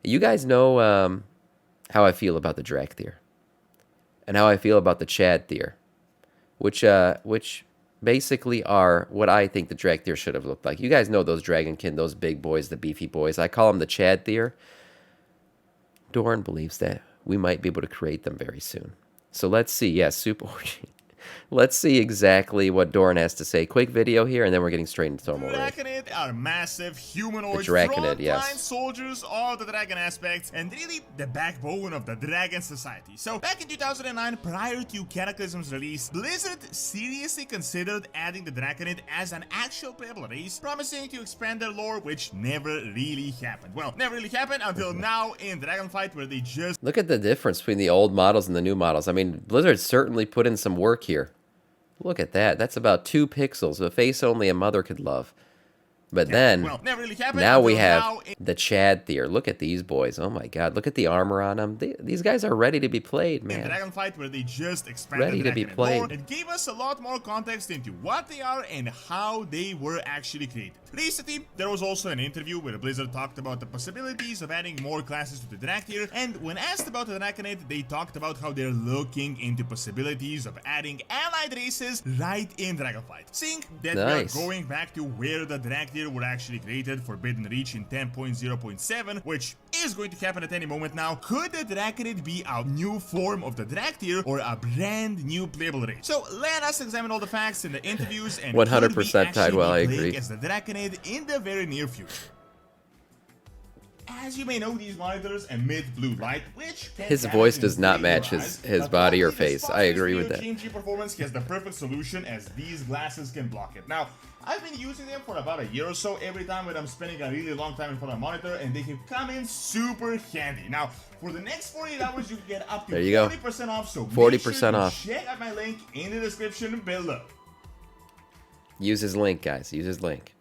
You guys know how I feel about the Drakthir and how I feel about the Chadthir, which basically are what I think the Drakthir should have looked like. You guys know those Dragonkin, those big boys, the beefy boys. I call them the Chadthir. Doran believes that we might be able to create them very soon. So let's see. Yes, Super Orgy. Let's see exactly what Doran has to say. Quick video here, and then we're getting straight into normal raid. Drakonid are massive humanoid Drakonid, frontline yes. soldiers of the dragon aspects and really the backbone of the dragon society. So back in 2009, prior to Cataclysm's release, Blizzard seriously considered adding the Drakonid as an actual playable race, promising to expand their lore, which never really happened. Well, never really happened until now in Dragonflight, where they just... Look at the difference between the old models and the new models. I mean, Blizzard certainly put in some work here. Look at that. That's about 2 pixels, a face only a mother could love. But then, well, never really happened now we until have now the Chadthir. Look at these boys. Oh my god. Look at the armor on them. These guys are ready to be played, in man. Dragonflight, where they just expanded Ready to be Drakonid played. lore and gave us a lot more context into what they are and how they were actually created. Recently, there was also an interview where Blizzard talked about the possibilities of adding more classes to the Drakthir, and when asked about the Drakonid, they talked about how they're looking into possibilities of adding allied races right in Dragonflight. Seeing that Nice. we are going back to where the Drakthir were actually created, Forbidden Reach in 10.0.7, which is going to happen at any moment now, could the Drakonid be a new form of the Drakthir or a brand new playable race? So let us examine all the facts in the interviews and 100% Tidewell, I agree. as the Drakonid in the very near future. As you may know, these monitors emit blue light, which His voice does not match his body or face. I agree with that. GMG Performance has the perfect solution, as these glasses can block it. Now, I've been using them for about a year or so every time when I'm spending a really long time in front of a monitor, and they have come in super handy. Now, for the next 48 hours, you can get up to There you go. 40% off, so 40% make sure off. you check out my link in the description below. Use his link, guys. Use his link.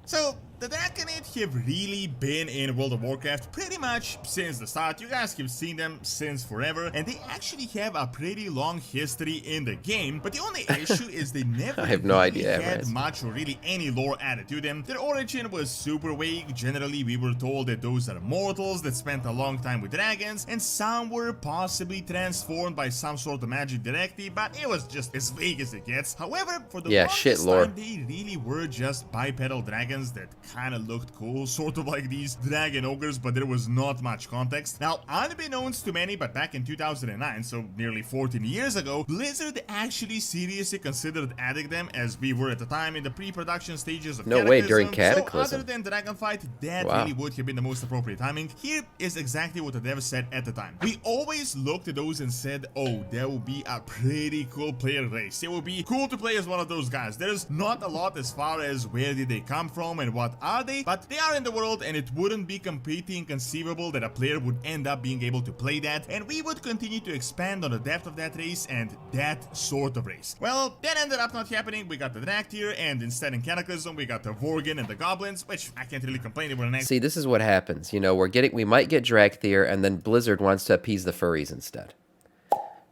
So, the Drakonid have really been in World of Warcraft pretty much since the start. You guys have seen them since forever, and they actually have a pretty long history in the game, but the only issue is they never I have no really idea, had man. much or really any lore added to them. Their origin was super vague. Generally, we were told that those are mortals that spent a long time with dragons, and some were possibly transformed by some sort of magic directly, but it was just as vague as it gets. However, for the longest lore. time, they really were just bipedal dragons that kind of looked cool, sort of like these dragon ogres, but there was not much context. Now, unbeknownst to many, but back in 2009, so nearly 14 years ago, Blizzard actually seriously considered adding them, as we were at the time in the pre-production stages of No way, during Cataclysm. So other than Dragonflight, that Wow. really would have been the most appropriate timing. Here is exactly what the devs said at the time. We always looked at those and said, oh, that would be a pretty cool player race. It would be cool to play as one of those guys. There's not a lot as far as where did they come from and what are they, but they are in the world, and it wouldn't be completely inconceivable that a player would end up being able to play that, and we would continue to expand on the depth of that race and that sort of race. Well, that ended up not happening. We got the Drakthir, and instead in Cataclysm we got the Vorgin and the Goblins, which I can't really complain. They were next. See, this is what happens. You know, we might get Drakthir, and then Blizzard wants to appease the furries instead.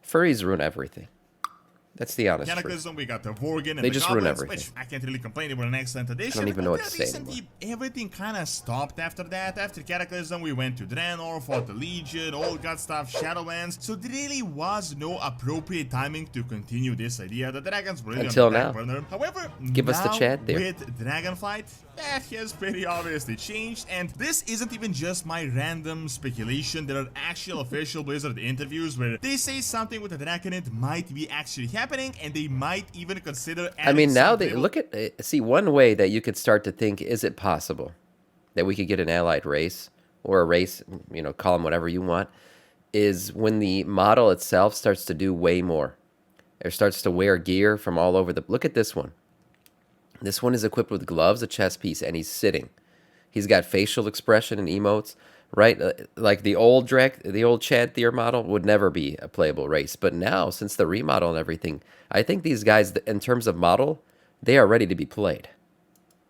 Furries ruin everything. That's the honest truth. Cataclysm, we got the Vorgin and They the just ruin Goblins, everything. which I can't really complain. They were an excellent addition. I don't even know what But to say recently, everything kind of stopped after that. After Cataclysm, we went to Draenor, fought the Legion, all that stuff, Shadowlands. So there really was no appropriate timing to continue this idea. The dragons were really Until on the now. back burner. However, Give us the now chat there. with Dragonflight, that has pretty obviously changed, and this isn't even just my random speculation. There are actual official Blizzard interviews where they say something with the Drakonid might be actually happening, and they might even consider adding I mean, now some they playable- look at see one way that you could start to think: is it possible that we could get an allied race or a race? You know, call them whatever you want. Is when the model itself starts to do way more, or starts to wear gear from all over the. Look at this one. This one is equipped with gloves, a chest piece, and he's sitting. He's got facial expression and emotes, right? Like the old Chadthir model would never be a playable race. But now, since the remodel and everything, I think these guys, in terms of model, they are ready to be played.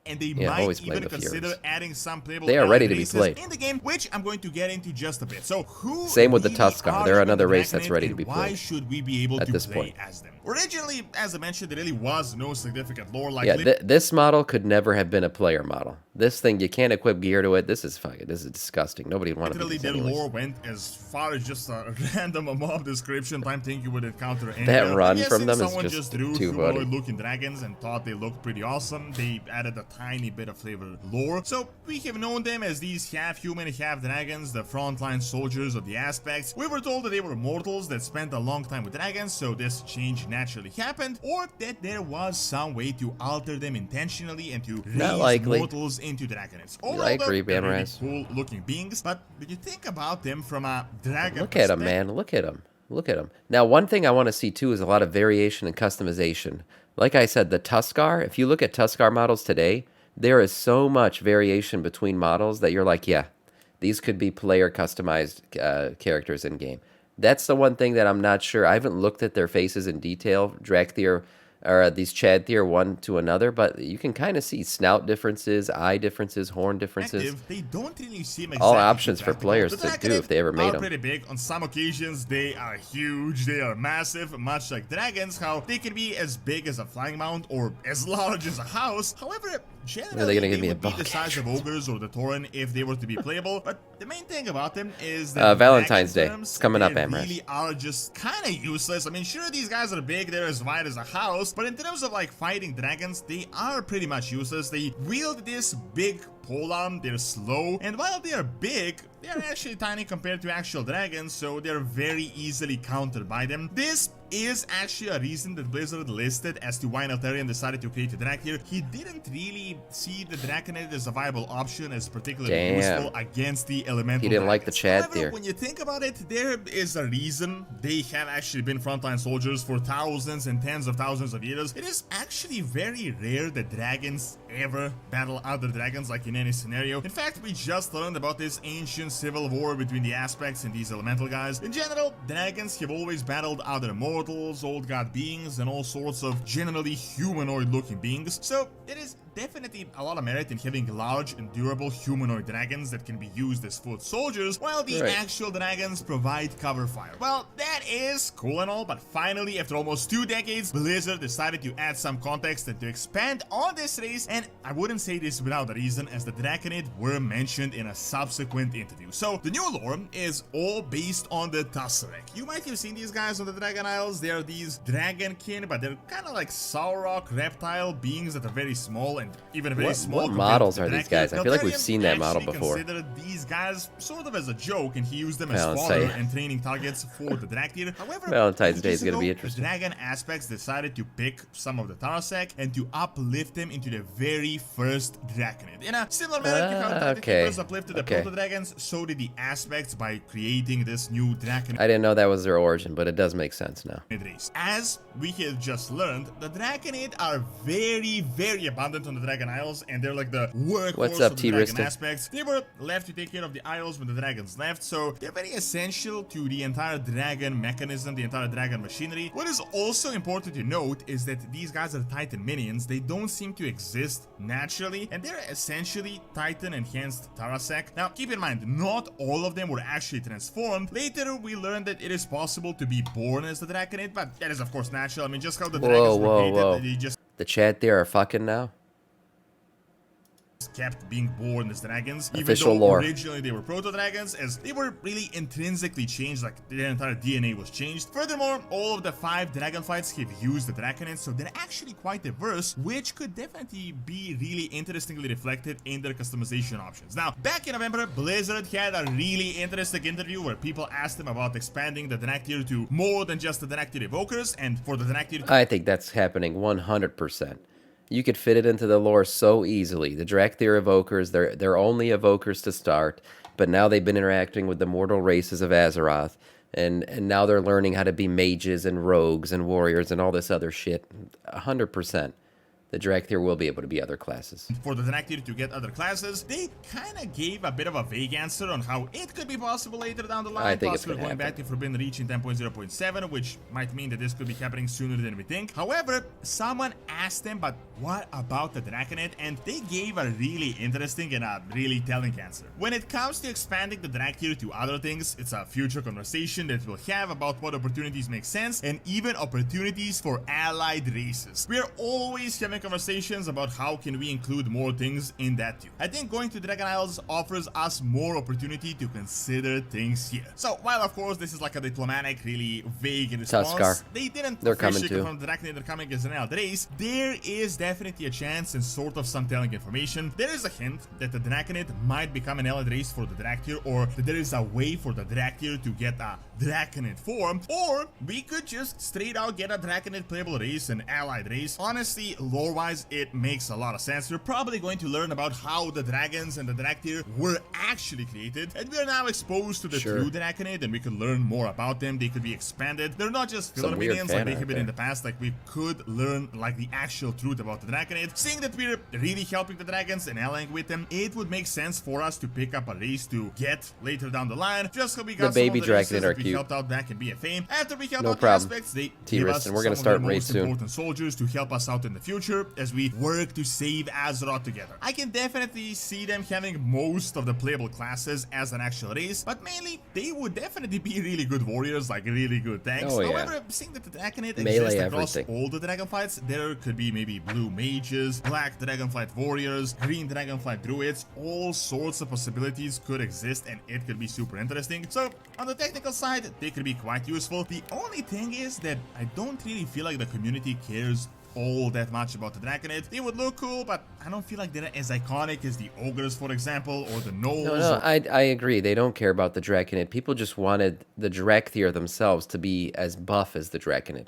and they Yeah, always might play even the consider Furies. adding some playable They are ready to be races played. in the game, which I'm going to get into just a bit. So who Same with the really Tuskar. are They're even another the race that's Drakonid, ready to and be why played should we be able at to this play point. as them? Originally, as I mentioned, there really was no significant lore. Like, Yeah, this model could never have been a player model. This thing, you can't equip gear to it. This is disgusting. Nobody would want to be literally, this their anyways. lore went as far as just a random mob description time thing you would encounter anywhere. That run I'm from guessing them is someone just drew too humanoid funny. looking dragons and thought they looked pretty awesome. They added a tiny bit of flavor lore. So we have known them as these half human, half dragons, the frontline soldiers of the aspects. We were told that they were mortals that spent a long time with dragons, so this change naturally happened, or that there was some way to alter them intentionally and to Not raise likely. mortals into dragonids. I agree, They're really Bamraz. cool looking beings, but when you think about them from a dragon Look at him, man. Look at him. Look at him. Now, one thing I want to see too is a lot of variation and customization. Like I said, the Tuskar, if you look at Tuskar models today, there is so much variation between models that you're like, yeah, these could be player customized characters in game. That's the one thing that I'm not sure. I haven't looked at their faces in detail, Drakthir or these Chadthir one to another, but you can kind of see snout differences, eye differences, horn differences. They don't really seem exactly All options for practical. players The to do Drakonid if they ever made are them. pretty big. On some occasions, they are huge, they are massive, much like dragons, how they can be as big as a flying mount or as large as a house. However, generally, Are they gonna give me a would be ball the size of catcher? ogres or the Tauren if they were to be playable. But the main thing about them is that Valentine's dragon Day. terms, It's coming up, they Amras. really are just kind of useless. I mean, sure, these guys are big, they're as wide as a house, but in terms of like fighting dragons, they are pretty much useless. They wield this big polearm, they're slow, and while they are big, they are actually tiny compared to actual dragons, so they're very easily countered by them. This is actually a reason that Blizzard listed as to why Neltharion decided to create a Drakthir. He didn't really see the Drakonid as a viable option, as particularly useful against the elemental He didn't like the dragons. Chadthir. However, when you think about it, there is a reason they have actually been frontline soldiers for thousands and tens of thousands of years. It is actually very rare that dragons ever battle other dragons like in any scenario. In fact, we just learned about this ancient civil war between the aspects and these elemental guys. In general, dragons have always battled other mortals, old god beings, and all sorts of generally humanoid looking beings. So it is definitely a lot of merit in having large and durable humanoid dragons that can be used as foot soldiers, while the actual dragons provide cover fire. Well, that is cool and all, but finally, after almost 2 decades, Blizzard decided to add some context and to expand on this race, and I wouldn't say this without a reason, as the Drakonid were mentioned in a subsequent interview. So the new lore is all based on the Tusarek. You might have seen these guys on the Dragon Isles. They are these dragonkin, but they're kind of like Sauroch reptile beings that are very small and even very small. What models are these guys? I feel like we've seen that model before. Considered these guys sort of as a joke, and he used them as Valentine's fodder Day. and training targets for the Drakthir. However, Valentine's Day is ages gonna be ago, interesting. The Dragon aspects decided to pick some of the Tarasek and to uplift them into the very first Drakonid. In a similar manner to how the Titankeepers uplifted the proto-dragons, so did the aspects by creating this new Drakonid. I didn't know that was their origin, but it does make sense now. As we have just learned, the Drakonid are very, very abundant on the Dragon Isles, and they're like the workhorse What's up, of the dragon T-Ristic? aspects. They were left to take care of the isles when the dragons left, so they're very essential to the entire dragon mechanism, the entire dragon machinery. What is also important to note is that these guys are Titan minions. They don't seem to exist naturally, and they're essentially Titan enhanced Tarasek. Now, keep in mind, not all of them were actually transformed. Later, we learned that it is possible to be born as the Drakonid, but that is of course natural. I mean, just how the dragons were created, they just The Chadthir are fucking now? kept being born as dragons, Official even though lore. originally they were proto-dragons, as they were really intrinsically changed, like their entire DNA was changed. Furthermore, all of the 5 Dragonflights have used the Drakonid, so they're actually quite diverse, which could definitely be really interestingly reflected in their customization options. Now, back in November, Blizzard had a really interesting interview where people asked them about expanding the Drakthir to more than just the Drakthir evokers, and for the Drakthir I think that's happening 100%. You could fit it into the lore so easily. The Drakthir evokers, they're only evokers to start, but now they've been interacting with the mortal races of Azeroth, and now they're learning how to be mages and rogues and warriors and all this other shit. 100%. the Drakthir will be able to be other classes. For the Drakthir to get other classes, they kind of gave a bit of a vague answer on how it could be possible later down the line. I think Plus, it's we're gonna going back happen. to Forbidden Reach in 10.0.7, which might mean that this could be happening sooner than we think. However, someone asked them, but what about the Drakonid? And they gave a really interesting and a really telling answer. When it comes to expanding the Drakthir to other things, it's a future conversation that we'll have about what opportunities make sense and even opportunities for allied races. We're always having conversations about how can we include more things in that too. I think going to Dragon Isles offers us more opportunity to consider things here. So while of course this is like a diplomatic, really vague response, Tuskar. they didn't They're coming officially too. confirm the Draconid are coming as an allied race. There is definitely a chance and sort of some telling information. There is a hint that the Draconid might become an allied race for the Drakthir, or that there is a way for the Drakthir to get a Draconid form, or we could just straight out get a Draconid playable race, an allied race. Honestly, lore-wise, it makes a lot of sense. We're probably going to learn about how the dragons and the Drakthir were actually created, and we are now exposed to the true Draconid, and we could learn more about them. They could be expanded. They're not just filler minions like they have been in the past. Like, we could learn like the actual truth about the Draconid. Seeing that we're really helping the dragons and allying with them, it would make sense for us to pick up a race to get later down the line. Just so we got The baby some of the races Draconid that are we cute. helped out back in BFA. After we helped No out problem. the aspects, they give T-Rist, us and we're gonna some start of the raid most soon. important soldiers to help us out in the future as we work to save Azeroth together. I can definitely see them having most of the playable classes as an actual race, but mainly they would definitely be really good warriors, like really good tanks. Oh, yeah. However, seeing that the Draconid Melee exists across everything. all the Dragonflights, there could be maybe blue mages, black Dragonflight warriors, green Dragonflight druids, all sorts of possibilities could exist, and it could be super interesting. So on the technical side, they could be quite useful. The only thing is that I don't really feel like the community cares all that much about the Draconid. They would look cool, but I don't feel like they're as iconic as the ogres, for example, or the gnolls. No, I agree. They don't care about the Draconid. People just wanted the Drakthir themselves to be as buff as the Draconid.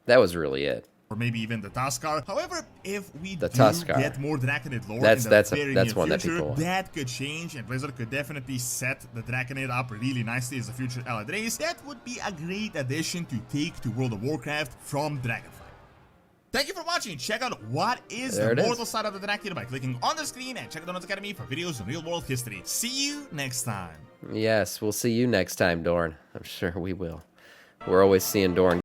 That was really it. Or maybe even the Tuskar. However, if we The do Tuskar. get more Draconid lore That's- in the that's a- very that's near one that future, people want. that could change, and Blizzard could definitely set the Draconid up really nicely as a future allied race. That would be a great addition to take to World of Warcraft from Dragonflight. Thank you for watching. Check out what is There the it is. mortal side of the Drakthir by clicking on the screen, and check out Donut's Academy for videos on real-world history. See you next time. Yes, we'll see you next time, Dorn. I'm sure we will. We're always seeing Dorn